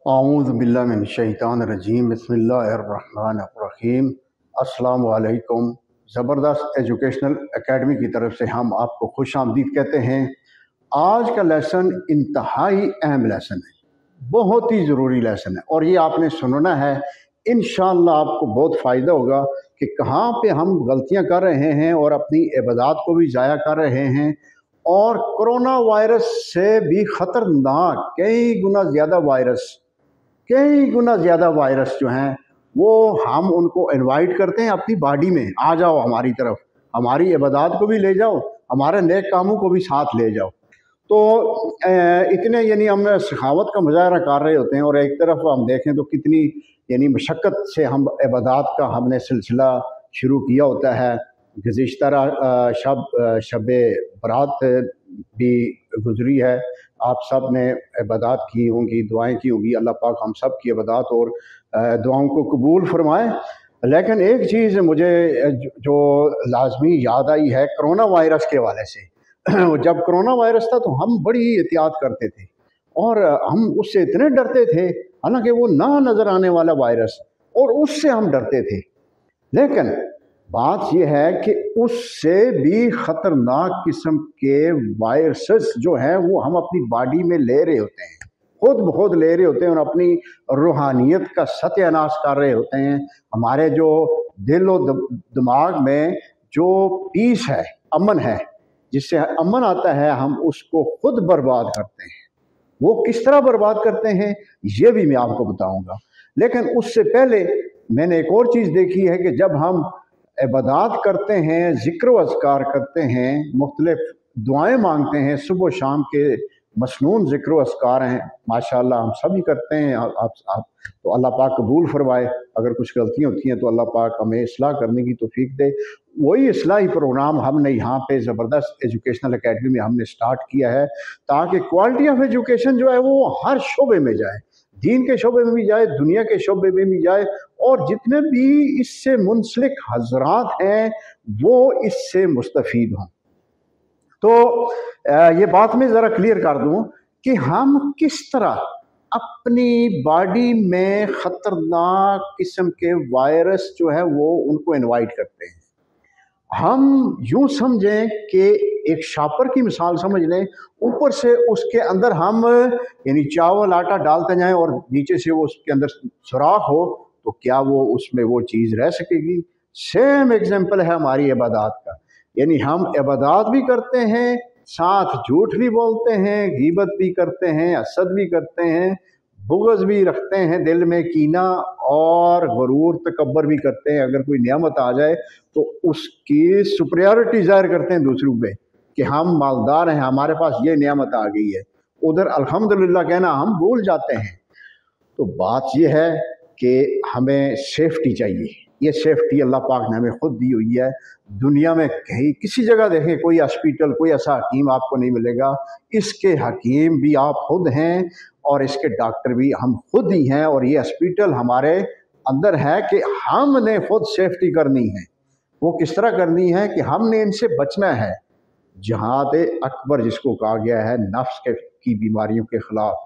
औज़ु बिल्लाहि मिनश्शैतानिर्रजीम बिस्मिल्लाहिर्रहमानिर्रहीम। अस्सलामु अलैकुम। ज़बरदस्त एजुकेशनल एकेडमी की तरफ से हम आपको खुश आमदीद कहते हैं। आज का लेसन इंतहाई अहम लेसन है, बहुत ही ज़रूरी लेसन है और ये आपने सुनना है। इंशाअल्लाह आपको बहुत फ़ायदा होगा कि कहाँ पे हम गलतियाँ कर रहे हैं और अपनी इबादत को भी ज़ाया कर रहे हैं। और कोरोना वायरस से भी ख़तरनाक कई गुना ज़्यादा वायरस जो हैं वो हम उनको इनवाइट करते हैं अपनी बॉडी में। आ जाओ हमारी तरफ, हमारी इबादत को भी ले जाओ, हमारे नेक कामों को भी साथ ले जाओ। तो इतने यानी हम सखावत का मुजाहरा कर रहे होते हैं और एक तरफ हम देखें तो कितनी यानी मशक्क़त से हम इबादत का हमने सिलसिला शुरू किया होता है। गुज़िश्ता शब बरात भी गुजरी है, आप सब ने इबादत की होंगी, दुआएं की होंगी। अल्लाह पाक हम सब की इबादत और दुआओं को कबूल फरमाए। लेकिन एक चीज़ मुझे जो लाजमी याद आई है कोरोना वायरस के हवाले से। जब कोरोना वायरस था तो हम बड़ी एहतियात करते थे और हम उससे इतने डरते थे, हालांकि वो ना नज़र आने वाला वायरस, और उससे हम डरते थे। लेकिन बात यह है कि उससे भी ख़तरनाक किस्म के वायरसेस जो हैं वो हम अपनी बॉडी में ले रहे होते हैं, खुद ब खुद ले रहे होते हैं और अपनी रूहानियत का सत्यानाश कर रहे होते हैं। हमारे जो दिल और दिमाग में जो पीस है, अमन है, जिससे अमन आता है, हम उसको खुद बर्बाद करते हैं। वो किस तरह बर्बाद करते हैं ये भी मैं आपको बताऊंगा। लेकिन उससे पहले मैंने एक और चीज़ देखी है कि जब हम इबादत करते हैं, ज़िक्र व अज़कार करते हैं, मुख्तलिफ दुआएं मांगते हैं, सुबह शाम के मसनून ज़िक्र व अज़कार हैं, माशाअल्लाह हम सभी करते हैं। आप तो अल्लाह पाक कबूल फरमाए। अगर कुछ गलतियाँ होती हैं तो अल्लाह पाक हमें इस्लाह करने की तौफीक दे। वही इस्लाही प्रोग्राम हमने यहाँ पे ज़बरदस्त एजुकेशनल एकेडमी में हमने स्टार्ट किया है, ताकि क्वालिटी ऑफ एजुकेशन जो है वो हर शोबे में जाए, दीन के शोबे में भी जाए, दुनिया के शोबे में भी जाए, और जितने भी इससे मुंसलिक हजरात हैं वो इससे मुस्तफ़ीद हों। तो ये बात मैं ज़रा क्लियर कर दूं कि हम किस तरह अपनी बॉडी में ख़तरनाक किस्म के वायरस जो है वो उनको इनवाइट करते हैं। हम यूं समझें कि एक शापर की मिसाल समझ लें, ऊपर से उसके अंदर हम यानी चावल आटा डालते जाएं और नीचे से वो उसके अंदर सुराख हो, तो क्या वो उसमें वो चीज़ रह सकेगी? सेम एग्जाम्पल है हमारी इबादत का। यानी हम इबादत भी करते हैं, साथ झूठ भी बोलते हैं, गीबत भी करते हैं, हसद भी करते हैं, बुग़्ज़ भी रखते हैं दिल में, कीना और गुरूर तकब्बर भी करते हैं। अगर कोई नियामत आ जाए तो उसकी सुपरियॉरिटी ज़ाहिर करते हैं दूसरों पे कि हम मालदार हैं, हमारे पास ये नियामत आ गई है। उधर अल्हम्दुलिल्लाह कहना हम भूल जाते हैं। तो बात यह है कि हमें सेफ्टी चाहिए। ये सेफ्टी अल्लाह पाक ने हमें खुद दी हुई है। दुनिया में कहीं किसी जगह देखें, कोई हॉस्पिटल, कोई ऐसा हकीम आपको नहीं मिलेगा। इसके हकीम भी आप खुद हैं और इसके डॉक्टर भी हम खुद ही हैं, और ये हॉस्पिटल हमारे अंदर है कि हमने खुद सेफ्टी करनी है। वो किस तरह करनी है कि हमने इनसे बचना है। जिहाद अकबर जिसको कहा गया है नफ्स की बीमारियों के ख़िलाफ़,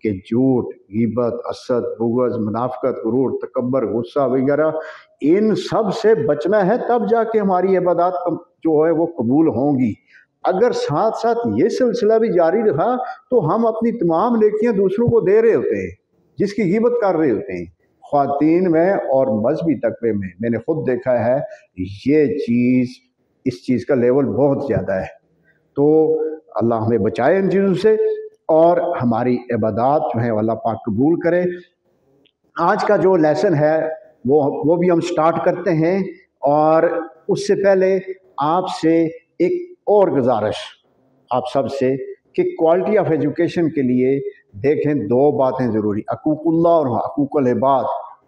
कि झूठ, गीबत, हसद, बुग़्ज़, मुनाफ़िक़त, गुरूर, तकब्बर, गुस्सा वगैरह, इन सब से बचना है, तब जाके हमारी इबादत जो है वो कबूल होंगी। अगर साथ साथ ये सिलसिला भी जारी रहा तो हम अपनी तमाम नेकियां दूसरों को दे रहे होते हैं, जिसकी गीबत कर रहे होते हैं। ख़वातीन में और मजहबी तकबे में मैंने खुद देखा है ये चीज़, इस चीज़ का लेवल बहुत ज़्यादा है। तो अल्लाह हमें बचाए इन चीज़ों से और हमारी इबादत जो है अल्लाह पाक कबूल करे। आज का जो लेसन है वो भी हम स्टार्ट करते हैं, और उससे पहले आपसे एक और गुजारिश आप सब से कि क्वालिटी ऑफ एजुकेशन के लिए देखें दो बातें ज़रूरी, हकूक़ुल्लाह और हकूक़ुल इबाद।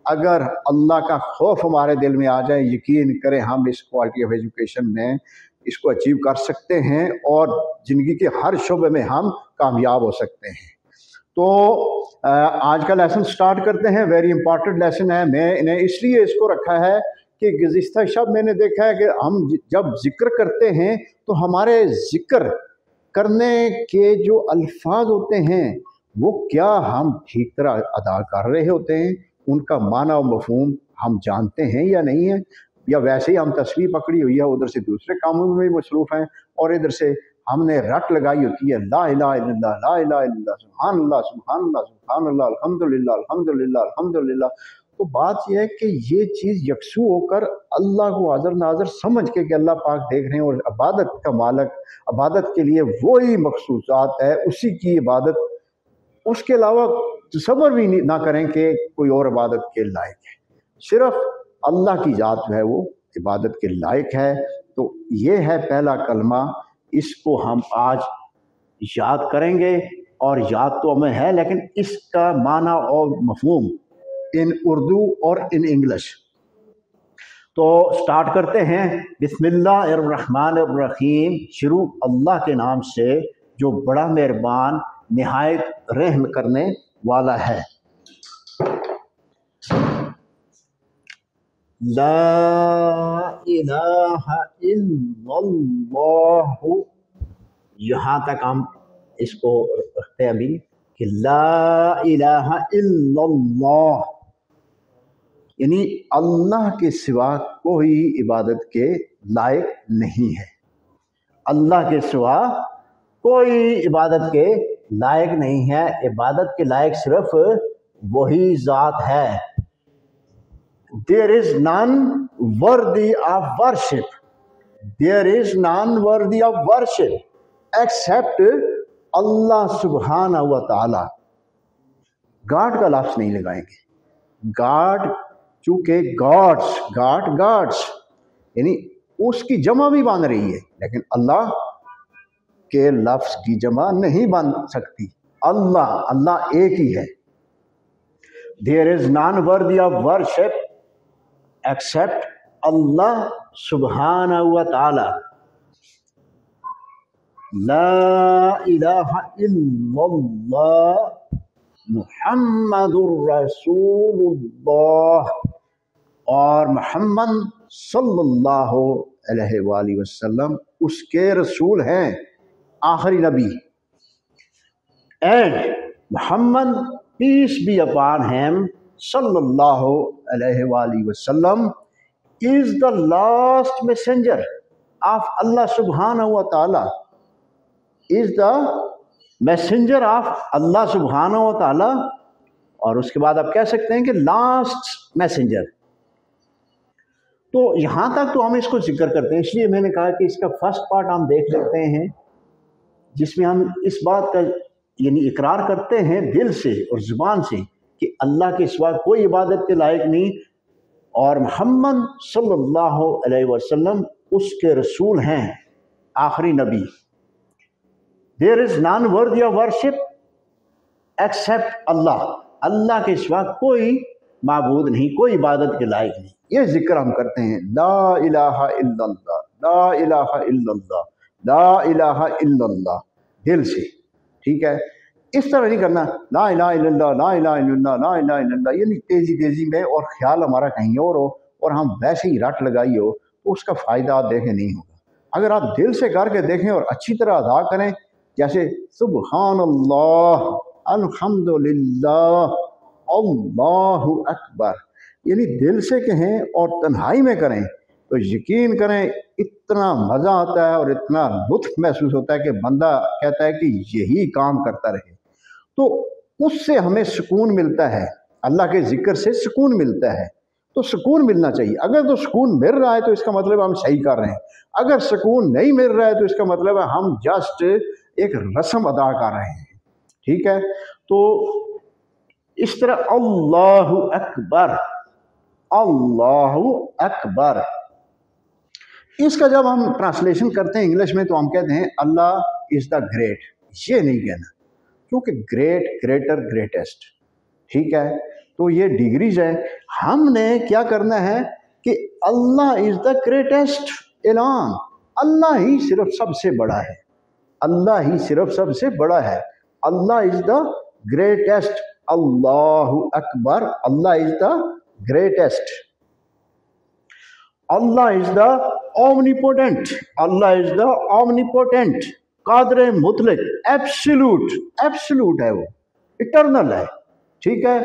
अगर अल्लाह का खौफ हमारे दिल में आ जाए, यकीन करें हम इस क्वालिटी ऑफ एजुकेशन में इसको अचीव कर सकते हैं और ज़िंदगी के हर शोबे में हम कामयाब हो सकते हैं। तो आज का लेसन स्टार्ट करते हैं। वेरी इंपॉर्टेंट लेसन है। मैंने इसलिए इसको रखा है कि गुज़िश्ता शब मैंने देखा है कि हम जब जिक्र करते हैं तो हमारे जिक्र करने के जो अल्फाज होते हैं वो क्या हम ठीक तरह अदा कर रहे होते हैं, उनका माना और मफहूम हम जानते हैं या नहीं है, या वैसे ही हम तस्वीर पकड़ी हुई है, उधर से दूसरे कामों में भी मसरूफ़ हैं और इधर से हमने रट लगाई होती है ला इलाहा इल्लल्लाह, ला इलाहा इल्लल्लाह, सुभानअल्लाह सुभानअल्लाह सुभानअल्लाह, अल्हम्दुलिल्लाह अल्हम्दुलिल्लाह अल्हम्दुलिल्लाह। तो बात यह है कि ये चीज़ यकसू होकर अल्लाह को हाज़िर नाज़िर समझ के कि अल्लाह पाक देख रहे हैं और इबादत का मालिक, इबादत के लिए वही मखसूसात है, उसी की इबादत, उसके अलावा तसव्वुर भी ना करें कि कोई और इबादत के लायक है, सिर्फ अल्लाह की ज़ात जो है वो इबादत के लायक है। तो ये है पहला कलमा, इसको हम आज याद करेंगे, और याद तो हमें है लेकिन इसका माना और मफहूम इन उर्दू और इन इंग्लिश। तो स्टार्ट करते हैं। बिस्मिल्लाहिर्रहमानिर्रहीम, शुरू अल्लाह के नाम से जो बड़ा मेहरबान निहायत रहम करने वाला है। ला इलाहा इल्लल्लाह, यहाँ तक हम इसको रखते हैं अभी कि ला इलाहा इल्लल्लाह, यानी अल्लाह के सिवा कोई इबादत के लायक नहीं है। अल्लाह के सिवा कोई इबादत के लायक नहीं है, इबादत के लायक सिर्फ वही ज़ात है। There is none worthy of worship. There is none worthy of worship except Allah subhanahu wa ta'ala। God का लफ्ज़ नहीं लगाएंगे। गॉड चूँकि गॉड्स यानी उसकी जमा भी बन रही है, लेकिन अल्लाह के लफ्ज़ की जमा नहीं बन सकती। अल्लाह एक ही है। There is none worthy of worship except Allah subhanahu wa ta'ala। ला इलाहा इल्लल्लाह मुहम्मदुर रसूलुल्लाह, और मोहम्मद सल्लल्लाहु अलैहि वसल्लम उसके रसूल हैं, आखिरी नबी। And Mohammed peace be upon him सल्लल्लाहु अलैहि वसल्लम is the last messenger of Allah सुब्हानहु व तआला, is the messenger of Allah सुब्हानहु व तआला। और उसके बाद आप कह सकते हैं कि लास्ट मैसेंजर। तो यहाँ तक तो हम इसको जिक्र करते हैं, इसलिए मैंने कहा कि इसका फर्स्ट पार्ट हम देख लेते हैं, जिसमें हम इस बात का यानी इकरार करते हैं दिल से और ज़ुबान से कि अल्लाह के सिवा कोई इबादत के लायक नहीं, और मोहम्मद सल्लल्लाहु अलैहि वसल्लम उसके रसूल हैं, आखिरी नबी। There is none worthy of worship except Allah, Allah के सिवा कोई माबूद नहीं, कोई इबादत के लायक नहीं। ये जिक्र हम करते हैं, ला इलाहा इल्लल्लाह, ला इलाहा इल्लल्लाह, ला इलाहा इल्लल्लाह, दिल से। ठीक है, इस तरह नहीं करना ला इलाहा इल्लल्लाह, ला इलाहा इल्लल्लाह, ला इलाहा इल्लल्लाह, ये नहीं तेज़ी तेज़ी में और ख्याल हमारा कहीं और हो और हम वैसे ही रट लगाई हो, तो उसका फ़ायदा आप देखें नहीं होगा। अगर आप दिल से करके देखें और अच्छी तरह अदा करें, जैसे सुबहानल्लाह, अल्हम्दुलिल्लाह, अल्लाहु अकबर, यानी दिल से कहें और तन्हाई में करें, तो यकीन करें इतना मज़ा आता है और इतना लुत्फ़ महसूस होता है कि बंदा कहता है कि यही काम करता रहे। तो उससे हमें सुकून मिलता है, अल्लाह के ज़िक्र से सुकून मिलता है। तो सुकून मिलना चाहिए। अगर तो सुकून मिल रहा है तो इसका मतलब हम सही कर रहे हैं, अगर सुकून नहीं मिल रहा है तो इसका मतलब है हम जस्ट एक रस्म अदा कर रहे हैं। ठीक है, तो इस तरह अल्लाहु अकबर, अल्लाहु अकबर, इसका जब हम ट्रांसलेशन करते हैं इंग्लिश में तो हम कहते हैं अल्लाह इज़ द ग्रेट। ये नहीं कहना, क्योंकि ग्रेट, ग्रेटर, ग्रेटेस्ट। ठीक है, तो ये डिग्रीज है। हमने क्या करना है कि अल्लाह इज़ द ग्रेटेस्ट एलान, अल्लाह ही सिर्फ सबसे बड़ा है, अल्लाह ही सिर्फ सबसे बड़ा है। अल्लाह इज़ द ग्रेटेस्ट, अल्लाहु अकबर, Allah is the greatest. Allah is the omnipotent, Allah is the omnipotent, कादर मुतलक, एब्सोल्यूट, एब्सोल्यूट है वो। इटर्नल है, ठीक है।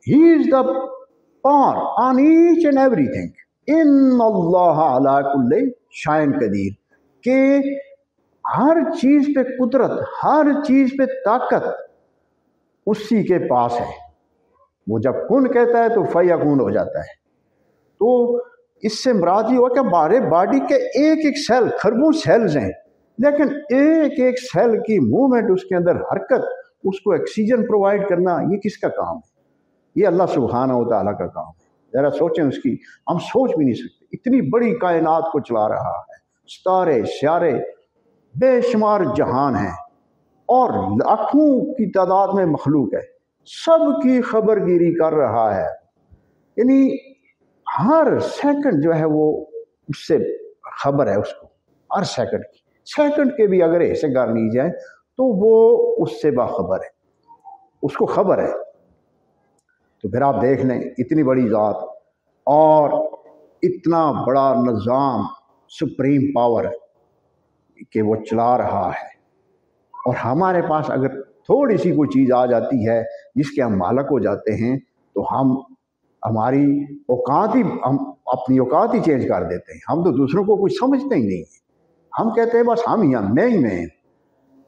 He is the power on each and everything. इन्नल्लाह अला कुल्ली शैइन कदीर, के हर चीज पे कुदरत, हर चीज पे ताकत उसी के पास है। वो जब कुन कहता है तो फयकून हो जाता है। तो इससे मुराद ये हुआ कि हमारे बॉडी के एक एक सेल, खरबों सेल्स हैं, लेकिन एक एक सेल की मूवमेंट, उसके अंदर हरकत, उसको ऑक्सीजन प्रोवाइड करना, ये किसका काम है? ये अल्लाह सुब्हानहू व तआला का काम है। जरा सोचें, उसकी हम सोच भी नहीं सकते, इतनी बड़ी कायनात को चला रहा है, सितारे स्यारे बेशुमार जहान हैं और लाखों की तादाद में मखलूक है, सबकी खबरगिरी कर रहा है। यानी हर सेकंड जो है वो उससे खबर है उसको, हर सेकंड की, सेकंड के भी अगर ऐसे कर ली जाए तो वो उससे बाखबर है, उसको खबर है। तो फिर आप देख लें, इतनी बड़ी ज़ात और इतना बड़ा निज़ाम, सुप्रीम पावर कि वो चला रहा है, और हमारे पास अगर थोड़ी सी कोई चीज़ आ जाती है जिसके हम मालक हो जाते हैं, तो हम हमारी औकात ही, हम अपनी औकात ही चेंज कर देते हैं। हम तो दूसरों को कुछ समझते ही नहीं, हम कहते हैं बस हम ही हैं, मैं ही मैं।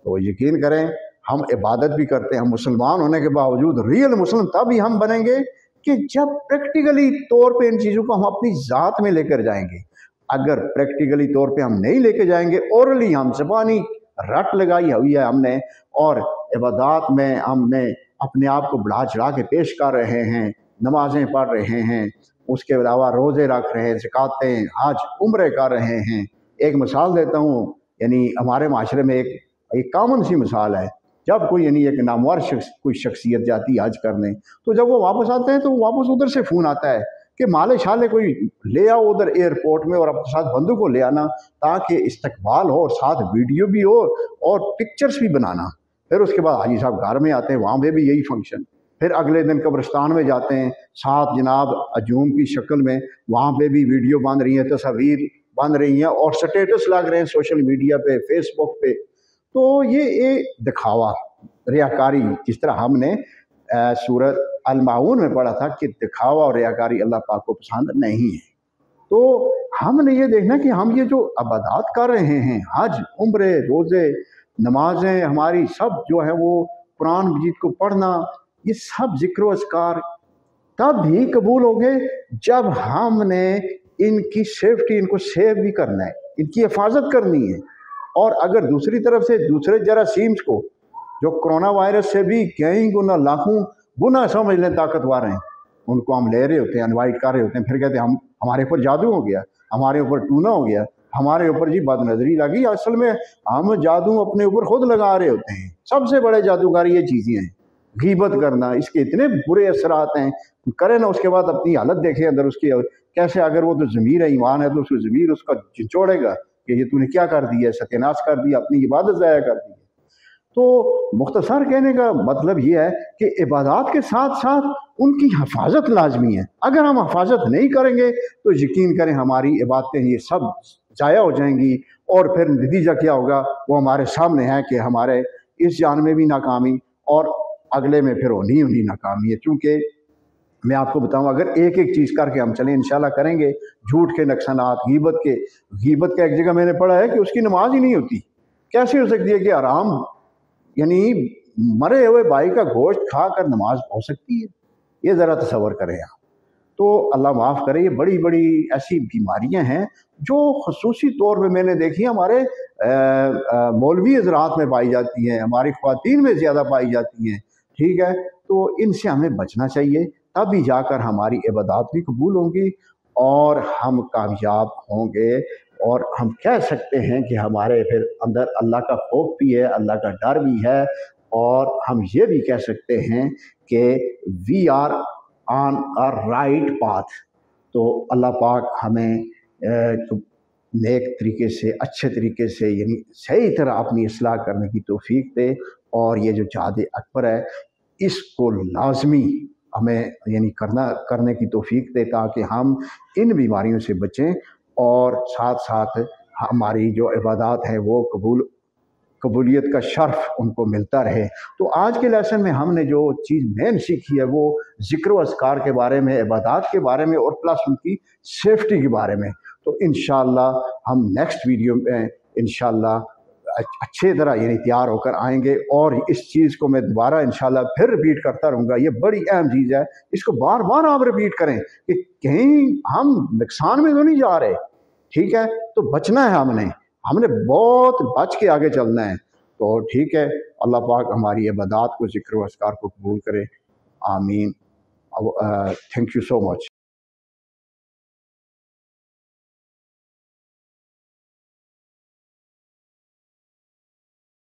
तो यकीन करें, हम इबादत भी करते हैं, हम मुसलमान होने के बावजूद रियल मुस्लिम तभी हम बनेंगे कि जब प्रैक्टिकली तौर पे इन चीज़ों को हम अपनी ज़ात में लेकर जाएंगे। अगर प्रैक्टिकली तौर पे हम नहीं लेके जाएंगे, ओरली हम ज़बानी रट लगाई हुई है हमने, और इबादत में हमने अपने आप को बढ़ा चढ़ा के पेश कर रहे हैं, नमाजें पढ़ रहे हैं, उसके अलावा रोज़े रख रहे हैं, ज़कातें, हज, उम्रे कर रहे हैं। एक मिसाल देता हूँ, यानी हमारे माशरे में एक कॉमन सी मिसाल है, जब कोई यानी एक नामवर कोई शख्सियत जाती है हज करने, तो जब वो वापस आते हैं तो वापस उधर से फ़ोन आता है कि माले शाले कोई ले आओ उधर एयरपोर्ट में, और अपने साथ बंदूक को ले आना, ताकि इस्तकबाल हो और साथ वीडियो भी हो और पिक्चर्स भी बनाना। फिर उसके बाद हाजी साहब घर में आते हैं, वहाँ पे भी यही फंक्शन। फिर अगले दिन कब्रिस्तान में जाते हैं, साथ जनाब अजूम की शक्ल में, वहाँ पे भी वीडियो बन रही है, तस्वीर बन रही हैं और स्टेटस लग रहे हैं सोशल मीडिया पे, फेसबुक पे। तो ये एक दिखावा, रियाकारी, जिस तरह हमने सूरत अल-माऊन में पढ़ा था कि दिखावा और रियाकारी अल्लाह पाक को पसंद नहीं है। तो हमने ये देखना कि हम ये जो इबादत कर रहे हैं, हज, उम्रे, रोज़े, नमाजें हमारी सब जो है वो कुरान मजीद को पढ़ना, ये सब जिक्र अस्कार तब भी कबूल होंगे जब हमने इनकी सेफ्टी, इनको सेव भी करना है, इनकी हिफाजत करनी है। और अगर दूसरी तरफ से दूसरे जरासीम्स को, जो कोरोना वायरस से भी कई गुना, लाखों गुना समझ लें ताकतवर हैं, उनको हम ले रहे होते हैं, इनवाइट कर रहे होते हैं, फिर कहते हैं हम, हमारे ऊपर जादू हो गया, हमारे ऊपर टूना हो गया, हमारे ऊपर जी बदनजरी लगी। असल में हम जादू अपने ऊपर खुद लगा रहे होते हैं। सबसे बड़े जादूगर ये चीज़ें हैं, गीबत करना, इसके इतने बुरे असरात हैं, करे ना उसके बाद अपनी हालत देखे अंदर उसकी कैसे। अगर वो तो ज़मीर है, ईमान है, तो उसको ज़मीर उसका झिंचोड़ेगा कि ये तूने क्या कर दिया, सत्यानाश कर दिया, अपनी इबादत ज़ाया कर दी है। तो मुख्तसर कहने का मतलब ये है कि इबादत के साथ साथ उनकी हिफाजत लाजमी है। अगर हम हिफाजत नहीं करेंगे तो यकीन करें हमारी इबादतें ये सब ज़ाया हो जाएंगी, और फिर नतीजा क्या होगा वो हमारे सामने है कि हमारे इस जान में भी नाकामी और अगले में फिर होनी होनी नाकामी है। क्योंकि मैं आपको बताऊं, अगर एक एक चीज़ करके हम चलें, इंशाल्लाह करेंगे, झूठ के नुकसानात, गीबत का एक जगह मैंने पढ़ा है कि उसकी नमाज ही नहीं होती। कैसे हो सकती है कि आराम, यानी मरे हुए भाई का गोश्त खा कर नमाज हो सकती है? ये ज़रा तसव्वुर करें आप। तो अल्लाह माफ़ करे, ये बड़ी बड़ी ऐसी बीमारियां हैं जो ख़ुसूसी तौर पे मैंने देखी हमारे मौलवी हज़रात में पाई जाती हैं, हमारी ख़वातीन में ज़्यादा पाई जाती हैं, ठीक है। तो इनसे हमें बचना चाहिए, तभी जाकर हमारी इबादत भी कबूल होंगी और हम कामयाब होंगे। और हम कह सकते हैं कि हमारे फिर अंदर अल्लाह का खौफ भी है, अल्लाह का डर भी है, और हम ये भी कह सकते हैं कि we are on a right path. तो अल्लाह पाक हमें नेक तरीके से, अच्छे तरीके से, यानी सही तरह अपनी इस्लाह करने की तौफीक दे, और ये जो जिहाद अकबर है इसको लाजमी हमें यानी करने की तौफीक दे, ताकि हम इन बीमारियों से बचें और साथ साथ हमारी जो इबादत है वो कबूल قبولیت کا شرف ان کو ملتا رہے۔ تو آج کے لیسن میں ہم نے جو چیز مین سیکھی ہے وہ ذکر و اذکار کے بارے میں، عبادات کے بارے میں، اور پلس ان کی سیفٹی کے بارے میں۔ تو انشاءاللہ ہم نیکسٹ ویڈیو میں انشاءاللہ اچھے طرح یعنی تیار ہو کر آئیں گے، اور اس چیز کو میں دوبارہ انشاءاللہ پھر رپیٹ کرتا رہوں گا۔ یہ بڑی اہم چیز ہے، اس کو بار بار آپ رپیٹ کریں کہ کہیں ہم نقصان میں تو نہیں جا رہے، ٹھیک ہے؟ تو بچنا ہے، ہم نے بہت بچ کے آگے چلنا ہے۔ تو ٹھیک ہے، اللہ پاک ہماری عبادات کو، ذکر و اذکار کو قبول کرے، آمین۔ Thank you so much.